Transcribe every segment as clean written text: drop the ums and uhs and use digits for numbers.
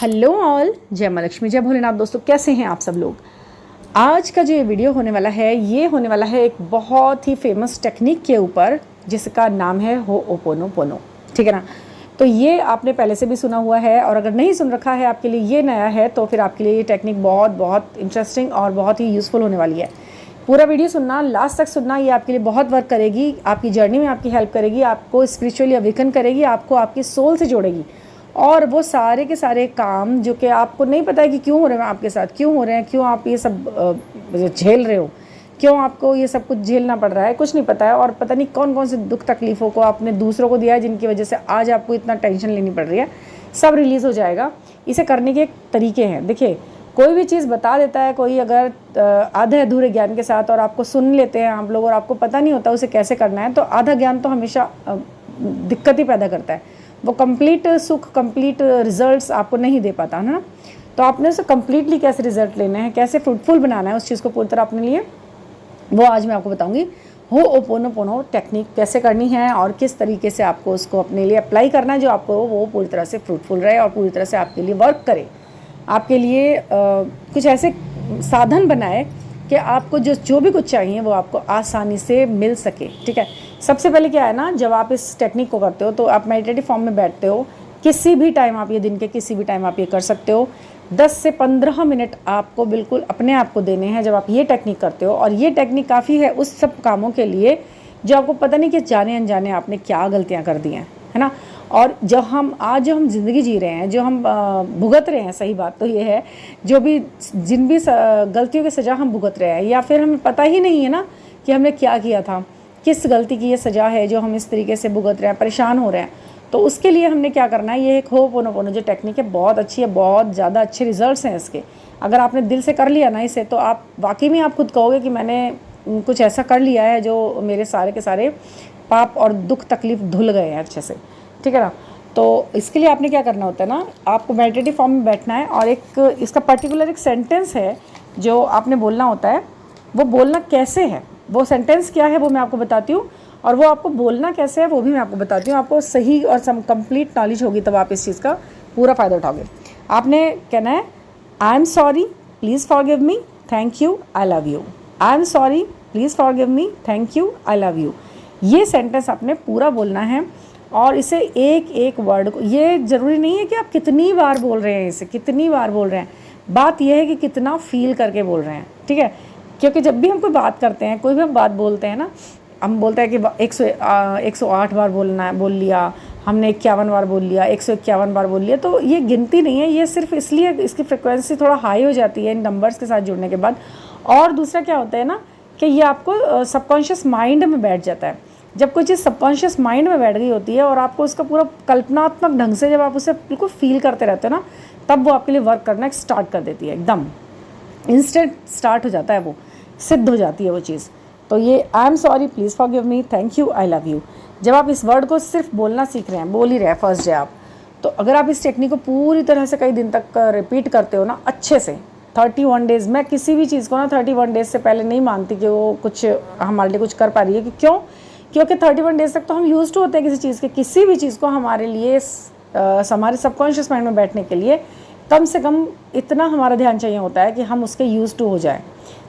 Hello all, जय माँ लक्ष्मी, जय भोलेनाथ। दोस्तों कैसे हैं आप सब लोग। आज का जो ये वीडियो होने वाला है ये होने वाला है एक बहुत ही फेमस टेक्निक के ऊपर जिसका नाम है होओपोनोपोनो। ठीक है ना। तो ये आपने पहले से भी सुना हुआ है और अगर नहीं सुन रखा है आपके लिए ये नया है तो फिर आपके लिए ये टेक्निक बहुत बहुत इंटरेस्टिंग और बहुत ही यूज़फुल होने वाली है। पूरा वीडियो सुनना, लास्ट तक सुनना, ये आपके लिए बहुत वर्क करेगी, आपकी जर्नी में आपकी हेल्प करेगी, आपको स्पिरिचुअली अवेकन करेगी, आपको आपकी सोल से जोड़ेगी। और वो सारे के सारे काम जो कि आपको नहीं पता है कि क्यों हो रहे हैं आपके साथ, क्यों हो रहे हैं, क्यों आप ये सब झेल रहे हो, क्यों आपको ये सब कुछ झेलना पड़ रहा है, कुछ नहीं पता है। और पता नहीं कौन कौन से दुख तकलीफ़ों को आपने दूसरों को दिया है जिनकी वजह से आज आपको इतना टेंशन लेनी पड़ रही है। सब रिलीज़ हो जाएगा। इसे करने के एक तरीके हैं। देखिए, कोई भी चीज़ बता देता है कोई अगर आधे अधूरे ज्ञान के साथ और आपको सुन लेते हैं आप लोग और आपको पता नहीं होता उसे कैसे करना है, तो आधा ज्ञान तो हमेशा दिक्कत ही पैदा करता है। वो कंप्लीट सुख, कंप्लीट रिजल्ट्स आपको नहीं दे पाता है ना। तो आपने उसे कंप्लीटली कैसे रिजल्ट लेने हैं, कैसे फ्रूटफुल बनाना है उस चीज़ को पूरी तरह अपने लिए, वो आज मैं आपको बताऊंगी। होओपोनोपोनो टेक्निक कैसे करनी है और किस तरीके से आपको उसको अपने लिए अप्लाई करना है जो आपको वो पूरी तरह से फ्रूटफुल रहे और पूरी तरह से आपके लिए वर्क करे, आपके लिए कुछ ऐसे साधन बनाए कि आपको जो भी कुछ चाहिए वो आपको आसानी से मिल सके। ठीक है। सबसे पहले क्या है ना, जब आप इस टेक्निक को करते हो तो आप मेडिटेटिव फॉर्म में बैठते हो। किसी भी टाइम आप ये दिन के किसी भी टाइम आप ये कर सकते हो। 10 से 15 मिनट आपको बिल्कुल अपने आप को देने हैं जब आप ये टेक्निक करते हो। और ये टेक्निक काफ़ी है उस सब कामों के लिए जो आपको पता नहीं कि जाने अनजाने आपने क्या गलतियाँ कर दी हैं, है ना। और जब हम आज जो हम ज़िंदगी जी रहे हैं, जो हम भुगत रहे हैं, सही बात तो ये है, जिन भी गलतियों की सज़ा हम भुगत रहे हैं या फिर हमें पता ही नहीं है ना कि हमने क्या किया था, किस गलती की ये सज़ा है जो हम इस तरीके से भुगत रहे हैं, परेशान हो रहे हैं। तो उसके लिए हमने क्या करना है, ये एक होओपोनोपोनो जो टेक्निक है बहुत अच्छी है, बहुत ज़्यादा अच्छे रिजल्ट्स हैं इसके। अगर आपने दिल से कर लिया ना इसे तो आप वाकई में आप खुद कहोगे कि मैंने कुछ ऐसा कर लिया है जो मेरे सारे के सारे पाप और दुख तकलीफ धुल गए हैं अच्छे से। ठीक है ना। तो इसके लिए आपने क्या करना होता है ना, आपको मेडिटेटिव फॉर्म में बैठना है और एक इसका पर्टिकुलर एक सेंटेंस है जो आपने बोलना होता है। वो बोलना कैसे है, वो सेंटेंस क्या है वो मैं आपको बताती हूँ, और वो आपको बोलना कैसे है वो भी मैं आपको बताती हूँ। आपको सही और कंप्लीट नॉलेज होगी तब आप इस चीज़ का पूरा फ़ायदा उठाओगे। आपने कहना है, I am sorry, please forgive me, thank you, I love you. I am sorry, please forgive me, thank you, I love you. ये सेंटेंस आपने पूरा बोलना है। और इसे एक एक वर्ड को, ये ज़रूरी नहीं है कि आप कितनी बार बोल रहे हैं, इसे कितनी बार बोल रहे हैं, बात यह है कि कितना फील करके बोल रहे हैं। ठीक है। क्योंकि जब भी हम कोई बात करते हैं, कोई भी हम बात बोलते हैं ना, हम बोलते हैं कि 108 बार बोल लिया हमने, 51 बार बोल लिया, 151 बार बोल लिया, तो ये गिनती नहीं है। ये सिर्फ इसलिए इसकी फ्रिक्वेंसी थोड़ा हाई हो जाती है इन नंबर्स के साथ जुड़ने के बाद। और दूसरा क्या होता है ना कि ये आपको सबकॉन्शियस माइंड में बैठ जाता है। जब कोई चीज़ सबकॉन्शियस माइंड में बैठ गई होती है और आपको उसका पूरा कल्पनात्मक ढंग से जब आप उसे बिल्कुल फील करते रहते हो ना, तब वो आपके लिए वर्क करना स्टार्ट कर देती है। एकदम इंस्टेंट स्टार्ट हो जाता है, वो सिद्ध हो जाती है वो चीज़। तो ये I am sorry, please forgive me, thank you, I love you, जब आप इस वर्ड को सिर्फ बोलना सीख रहे हैं, बोल ही रहे हैं फर्स्ट डे आप, तो अगर आप इस टेक्निक को पूरी तरह से कई दिन तक रिपीट करते हो ना अच्छे से, 31 डेज़, मैं किसी भी चीज़ को ना 31 डेज़ से पहले नहीं मानती कि वो कुछ हमारे लिए कुछ कर पा रही है। कि क्यों? क्योंकि 31 डेज़ तक तो हम यूज़ टू होते हैं किसी चीज़ के, किसी भी चीज़ को हमारे लिए हमारे सबकॉन्शियस माइंड में बैठने के लिए कम से कम इतना हमारा ध्यान चाहिए होता है कि हम उसके यूज़ टू हो जाए,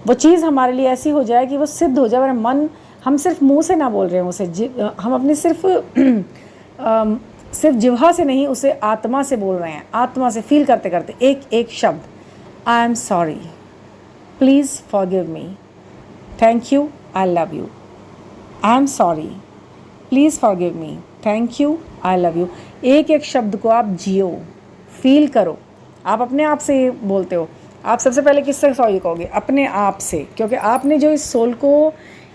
वो चीज़ हमारे लिए ऐसी हो जाए कि वो सिद्ध हो जाए। मेरा मन, हम सिर्फ मुंह से ना बोल रहे हैं उसे, हम अपने सिर्फ जिह्वा से नहीं, उसे आत्मा से बोल रहे हैं, आत्मा से फील करते करते एक एक शब्द, I am sorry, please forgive me, thank you, I love you. I am sorry, please forgive me, thank you, I love you. एक एक शब्द को आप जियो, फील करो। आप अपने आप से बोलते हो। आप सबसे पहले किससे सॉरी कहोगे? अपने आप से, क्योंकि आपने जो इस सोल को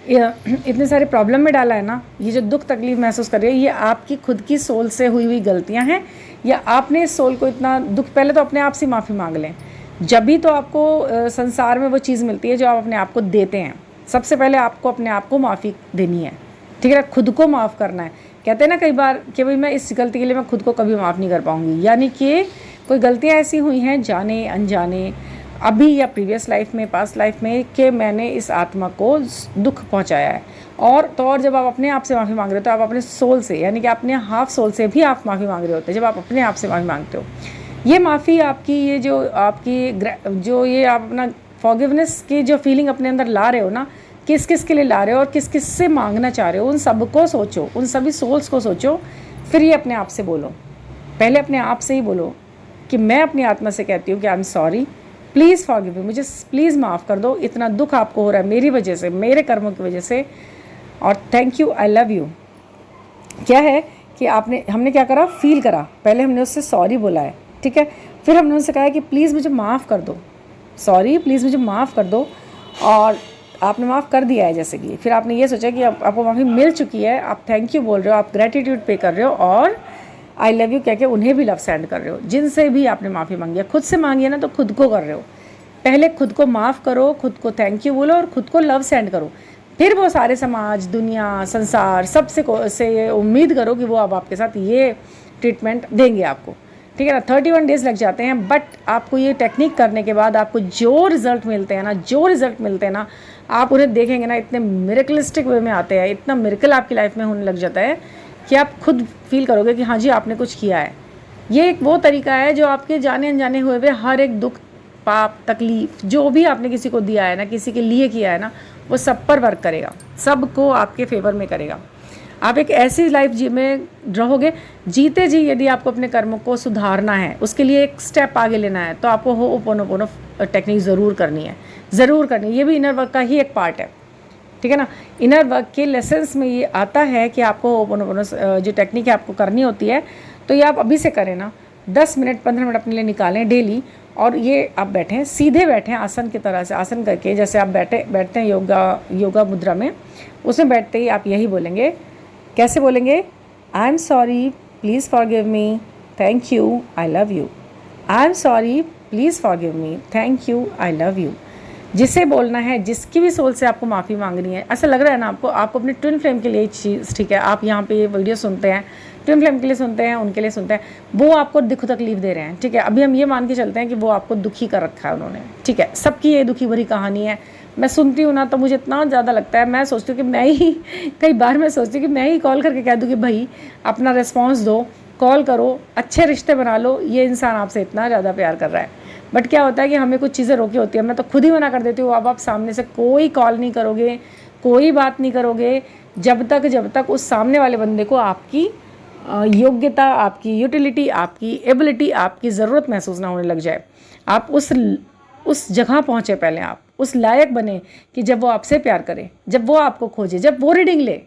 इतने सारे प्रॉब्लम में डाला है ना, ये जो दुख तकलीफ महसूस कर रही है, ये आपकी खुद की सोल से हुई हुई गलतियाँ हैं, या आपने इस सोल को इतना दुख, पहले तो अपने आप से माफ़ी मांग लें। जब भी तो आपको संसार में वो चीज़ मिलती है जो आप अपने आप को देते हैं। सबसे पहले आपको अपने आप को माफ़ी देनी है। ठीक है, खुद को माफ़ करना है। कहते हैं ना कई बार कि भाई मैं इस गलती के लिए मैं खुद को कभी माफ़ नहीं कर पाऊँगी, यानी कि कोई गलतियाँ ऐसी हुई हैं जाने अनजाने, अभी या प्रीवियस लाइफ में, पास्ट लाइफ में, कि मैंने इस आत्मा को दुख पहुंचाया है। और जब आप अपने आप से माफ़ी मांग रहे हो तो आप अपने सोल से, यानी कि अपने हाफ सोल से भी आप माफ़ी मांग रहे होते हैं जब आप अपने आप से माफ़ी मांगते हो। ये माफ़ी आपकी, ये जो आपकी जो ये आप अपना फॉरगिवनेस की जो फीलिंग अपने अंदर ला रहे हो ना, किस किस के लिए ला रहे हो और किस किस से मांगना चाह रहे हो, उन सब को सोचो, उन सभी सोल्स को सोचो, फिर ये अपने आप से बोलो। पहले अपने आप से ही बोलो कि मैं अपनी आत्मा से कहती हूँ कि I am sorry, please forgive me, मुझे प्लीज़ माफ़ कर दो, इतना दुख आपको हो रहा है मेरी वजह से, मेरे कर्मों की वजह से, और thank you, I love you. क्या है कि हमने क्या करा, फील करा, पहले हमने उससे सॉरी बोला है, ठीक है, फिर हमने उनसे कहा कि प्लीज़ मुझे माफ़ कर दो, सॉरी प्लीज़ मुझे माफ़ कर दो, और आपने माफ़ कर दिया है जैसे कि, फिर आपने ये सोचा कि आपको माफ़ी मिल चुकी है, आप थैंक यू बोल रहे हो, आप ग्रेटिट्यूड पे कर रहे हो, और आई लव यू कह के उन्हें भी लव सेंड कर रहे हो। जिनसे भी आपने माफ़ी मांगी है, खुद से मांगी है ना, तो खुद को कर रहे हो। पहले खुद को माफ़ करो, खुद को थैंक यू बोलो और खुद को लव सेंड करो, फिर वो सारे समाज, दुनिया, संसार सबसे से उम्मीद करो कि वो अब आपके साथ ये ट्रीटमेंट देंगे आपको, ठीक है ना। 31 डेज़ लग जाते हैं, बट आपको ये टेक्निक करने के बाद आपको जो रिज़ल्ट मिलते हैं ना, आप उन्हें देखेंगे ना, इतने मिरेकलिस्टिक वे में आते हैं, इतना मिरेकल आपकी लाइफ में होने लग जाता है कि आप खुद फील करोगे कि हाँ जी आपने कुछ किया है। ये एक वो तरीका है जो आपके जाने अनजाने हुए हुए हर एक दुख, पाप, तकलीफ जो भी आपने किसी को दिया है ना, किसी के लिए किया है ना, वो सब पर वर्क करेगा, सबको आपके फेवर में करेगा। आप एक ऐसी लाइफ में रहोगे, जीते जी यदि आपको अपने कर्मों को सुधारना है, उसके लिए एक स्टेप आगे लेना है, तो आपको होओपोनोपोनो टेक्निक ज़रूर करनी है, ज़रूर करनी है। ये भी इनर वर्क का ही एक पार्ट है, ठीक है ना। इनर वर्क के लेसन्स में ये आता है कि आपको होओपोनोपोनो जो टेक्निक है आपको करनी होती है, तो ये आप अभी से करें ना, 10 मिनट 15 मिनट अपने लिए निकालें डेली, और ये आप बैठें, सीधे बैठें, आसन की तरह से आसन करके, जैसे आप बैठते हैं योगा मुद्रा में, उसमें बैठते ही आप यही बोलेंगे। कैसे बोलेंगे? I am sorry, please forgive me, thank you, I love you. I am sorry, please forgive me, thank you, I love you. जिसे बोलना है, जिसकी भी सोल से आपको माफ़ी मांगनी है, ऐसा लग रहा है ना आपको अपने ट्विन फ्लेम के लिए चीज़, ठीक है, आप यहाँ पे ये वीडियो सुनते हैं, ट्विन फ्लेम के लिए सुनते हैं, उनके लिए सुनते हैं, वो आपको दुख तकलीफ दे रहे हैं, ठीक है। अभी हम ये मान के चलते हैं कि वो आपको दुखी कर रखा है उन्होंने, ठीक है। सबकी ये दुखी भरी कहानी है। मैं सुनती हूँ ना तो मुझे इतना ज़्यादा लगता है, मैं सोचती हूँ कि मैं ही कई बार मैं सोचती हूँ कि मैं ही कॉल करके कह दूँ कि भाई अपना रिस्पॉन्स दो, कॉल करो, अच्छे रिश्ते बना लो, ये इंसान आपसे इतना ज़्यादा प्यार कर रहा है। बट क्या होता है कि हमें कुछ चीज़ें रोकी होती है, मैं तो खुद ही मना कर देती हूँ। अब आप सामने से कोई कॉल नहीं करोगे, कोई बात नहीं करोगे, जब तक उस सामने वाले बंदे को आपकी योग्यता, आपकी यूटिलिटी, आपकी एबिलिटी, आपकी ज़रूरत महसूस ना होने लग जाए। आप उस जगह पहुँचे, पहले आप उस लायक बने कि जब वो आपसे प्यार करे, जब वो आपको खोजे, जब वो रीडिंग ले,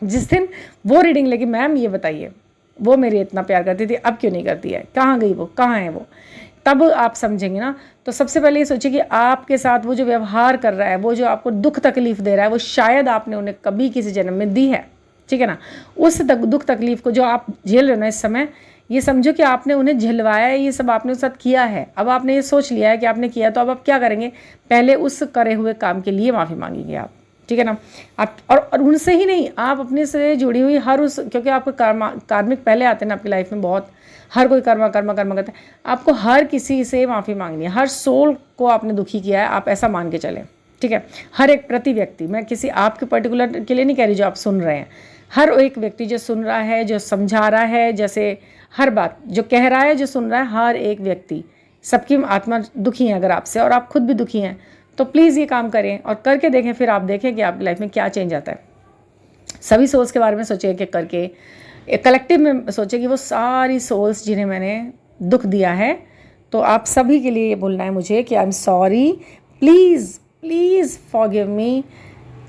जिस दिन वो रीडिंग ले कि मैम ये बताइए, वो मेरे इतना प्यार करती थी, अब क्यों नहीं करती है, कहाँ गई वो, कहाँ है वो, तब आप समझेंगे ना। तो सबसे पहले ये सोचिए कि आपके साथ वो जो व्यवहार कर रहा है, वो जो आपको दुख तकलीफ दे रहा है, वो शायद आपने उन्हें कभी किसी जन्म में दी है, ठीक है ना। उस दुख तकलीफ को जो आप झेल रहे हो ना इस समय, ये समझो कि आपने उन्हें झिलवाया है, ये सब आपने उसके साथ किया है। अब आपने ये सोच लिया है कि आपने किया, तो अब आप क्या करेंगे, पहले उस करे हुए काम के लिए माफ़ी मांगेंगे आप, ठीक है ना। आप और उनसे ही नहीं, आप अपने से जुड़ी हुई हर उस, क्योंकि आपको कार्मिक पहले आते हैं ना आपकी लाइफ में बहुत, हर कोई कर्म करता है, आपको हर किसी से माफ़ी मांगनी है, हर सोल को आपने दुखी किया है, आप ऐसा मान के चलें, ठीक है। हर एक प्रति व्यक्ति, मैं किसी आपके पर्टिकुलर के लिए नहीं कह रही जो आप सुन रहे हैं, हर एक व्यक्ति जो सुन रहा है, जो समझा रहा है, जैसे हर बात जो कह रहा है, जो सुन रहा है, हर एक व्यक्ति, सबकी आत्मा दुखी है अगर आपसे, और आप खुद भी दुखी हैं, तो प्लीज़ ये काम करें और करके देखें, फिर आप देखें कि आपकी लाइफ में क्या चेंज आता है। सभी सोल्स के बारे में सोचिए कि करके कलेक्टिव में सोचिए कि वो सारी सोल्स जिन्हें मैंने दुख दिया है, तो आप सभी के लिए ये बोलना है मुझे कि I am sorry, please please forgive me,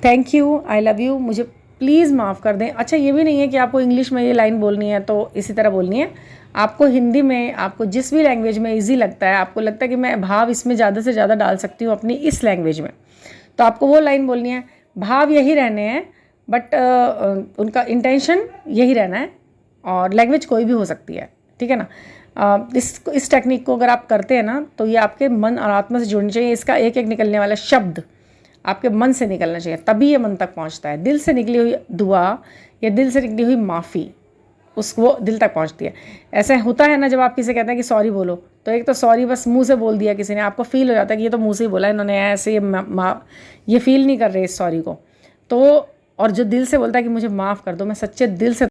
thank you, I love you, मुझे प्लीज़ माफ़ कर दें। अच्छा, ये भी नहीं है कि आपको इंग्लिश में ये लाइन बोलनी है तो इसी तरह बोलनी है, आपको हिंदी में, आपको जिस भी लैंग्वेज में ईजी लगता है, आपको लगता है कि मैं भाव इसमें ज़्यादा से ज़्यादा डाल सकती हूँ अपनी इस लैंग्वेज में, तो आपको वो लाइन बोलनी है। भाव यही रहने हैं, बट उनका इंटेंशन यही रहना है, और लैंग्वेज कोई भी हो सकती है, ठीक है ना। इस टेक्निक को अगर आप करते हैं ना, तो ये आपके मन और आत्मा से जुड़नी चाहिए। इसका एक एक निकलने वाला शब्द आपके मन से निकलना चाहिए, तभी ये मन तक पहुंचता है। दिल से निकली हुई दुआ या दिल से निकली हुई माफ़ी वो दिल तक पहुंचती है। ऐसा होता है ना, जब आप किसी कहते हैं कि सॉरी बोलो, तो एक तो सॉरी बस मुंह से बोल दिया किसी ने, आपको फील हो जाता है कि ये तो मुंह से ही बोला इन्होंने, ऐसे ये फील नहीं कर रहे इस सॉरी को। तो और जो दिल से बोलता है कि मुझे माफ़ कर दो, मैं सच्चे दिल से,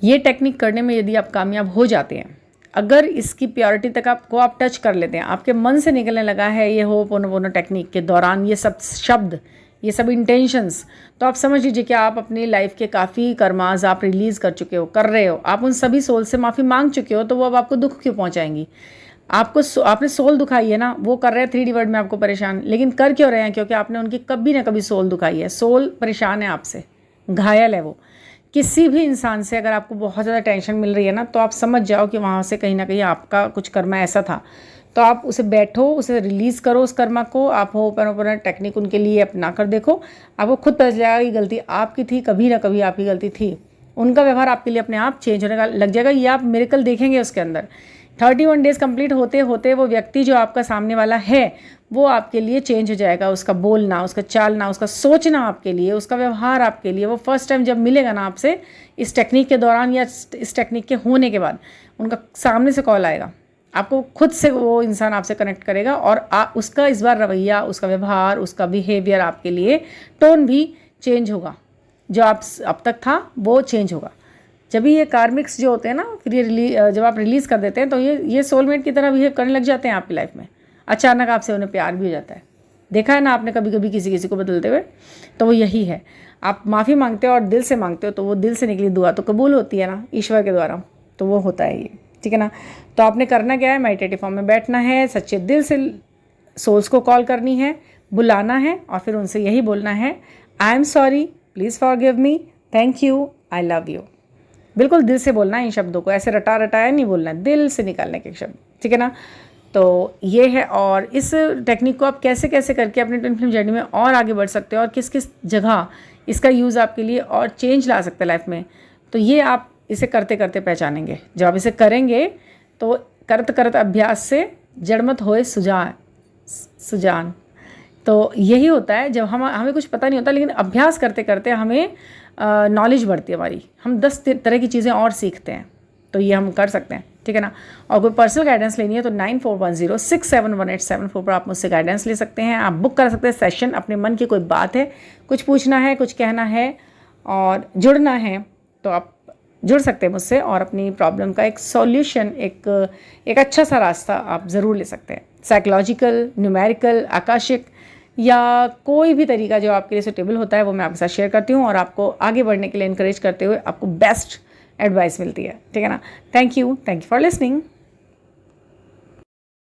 ये टेक्निक करने में यदि आप कामयाब हो जाते हैं, अगर इसकी प्योरिटी तक आपको आप टच कर लेते हैं, आपके मन से निकलने लगा है ये होपोनोपोनो टेक्निक के दौरान ये सब शब्द, ये सब इंटेंशंस, तो आप समझ लीजिए कि आप अपनी लाइफ के काफ़ी कर्मास आप रिलीज़ कर चुके हो, कर रहे हो, आप उन सभी सोल से माफ़ी मांग चुके हो, तो वो अब आपको दुख क्यों पहुंचाएंगी। आपने सोल दुखाई है ना, वो कर रहे हैं 3D वर्ल्ड में आपको परेशान, लेकिन कर क्यों रहे हैं, क्योंकि आपने उनकी कभी ना कभी सोल दुखाई है। सोल परेशान है आपसे, घायल है वो। किसी भी इंसान से अगर आपको बहुत ज़्यादा टेंशन मिल रही है ना, तो आप समझ जाओ कि वहाँ से कहीं ना कहीं आपका कुछ कर्मा ऐसा था। तो आप उसे बैठो, उसे रिलीज़ करो उस कर्मा को। आप होपोनोपोनो टेक्निक उनके लिए अपना कर देखो, आपको खुद पता चल जाएगा कि गलती आपकी थी, कभी ना कभी आपकी गलती थी। उनका व्यवहार आपके लिए अपने आप चेंज होने का लग जाएगा, ये आप मिरेकल देखेंगे उसके अंदर। 31 डेज़ कंप्लीट होते होते वो व्यक्ति जो आपका सामने वाला है वो आपके लिए चेंज हो जाएगा। उसका बोलना, उसका चालना, उसका सोचना आपके लिए, उसका व्यवहार आपके लिए। वो फर्स्ट टाइम जब मिलेगा ना आपसे इस टेक्निक के दौरान या इस टेक्निक के होने के बाद, उनका सामने से कॉल आएगा, आपको खुद से वो इंसान आपसे कनेक्ट करेगा और उसका इस बार रवैया, उसका व्यवहार, उसका बिहेवियर आपके लिए, टोन भी चेंज होगा। जो आप अब तक था वो चेंज होगा। जब भी ये कार्मिक्स जो होते हैं ना, फिर ये जब आप रिलीज़ कर देते हैं तो ये सोलमेट की तरह बिहेव करने लग जाते हैं आपकी लाइफ में। अचानक आपसे उन्हें प्यार भी हो जाता है। देखा है ना आपने कभी कभी किसी को बदलते हुए, तो वो यही है। आप माफ़ी मांगते हो और दिल से मांगते हो, तो वो दिल से निकली दुआ तो कबूल होती है ना ईश्वर के द्वारा, तो वो होता है ये, ठीक है ना। तो आपने करना क्या है, मेडिटेटिव फॉर्म में बैठना है, सच्चे दिल से सोल्स को कॉल करनी है, बुलाना है और फिर उनसे यही बोलना है, I am sorry, please forgive me, thank you, I love you. बिल्कुल दिल से बोलना है इन शब्दों को, ऐसे रटा रटाया नहीं बोलना है, दिल से निकालने के शब्द, ठीक है ना। तो ये है। और इस टेक्निक को आप कैसे कैसे करके अपने ट्विन फ्लेम जर्नी में और आगे बढ़ सकते हो और किस किस जगह इसका यूज़ आपके लिए और चेंज ला सकता है लाइफ में, तो ये आप इसे करते करते पहचानेंगे। जब आप इसे करेंगे तो करत करत अभ्यास से जड़मत होए सुजान। तो यही होता है जब हमें कुछ पता नहीं होता, लेकिन अभ्यास करते करते हमें नॉलेज बढ़ती है हमारी, हम 10 तरह की चीज़ें और सीखते हैं। तो ये हम कर सकते हैं, ठीक है ना। और कोई पर्सनल गाइडेंस लेनी है तो 9410671874 पर आप मुझसे गाइडेंस ले सकते हैं। आप बुक कर सकते हैं सेशन। अपने मन की कोई बात है, कुछ पूछना है, कुछ कहना है और जुड़ना है, तो आप जुड़ सकते हैं मुझसे और अपनी प्रॉब्लम का एक सॉल्यूशन, एक अच्छा सा रास्ता आप ज़रूर ले सकते हैं। साइकोलॉजिकल, न्यूमेरिकल, आकाशिक या कोई भी तरीका जो आपके लिए सूटेबल होता है वो मैं आपके साथ शेयर करती हूँ और आपको आगे बढ़ने के लिए इनकरेज करते हुए आपको बेस्ट एडवाइस मिलती है, ठीक है ना। Thank you for listening.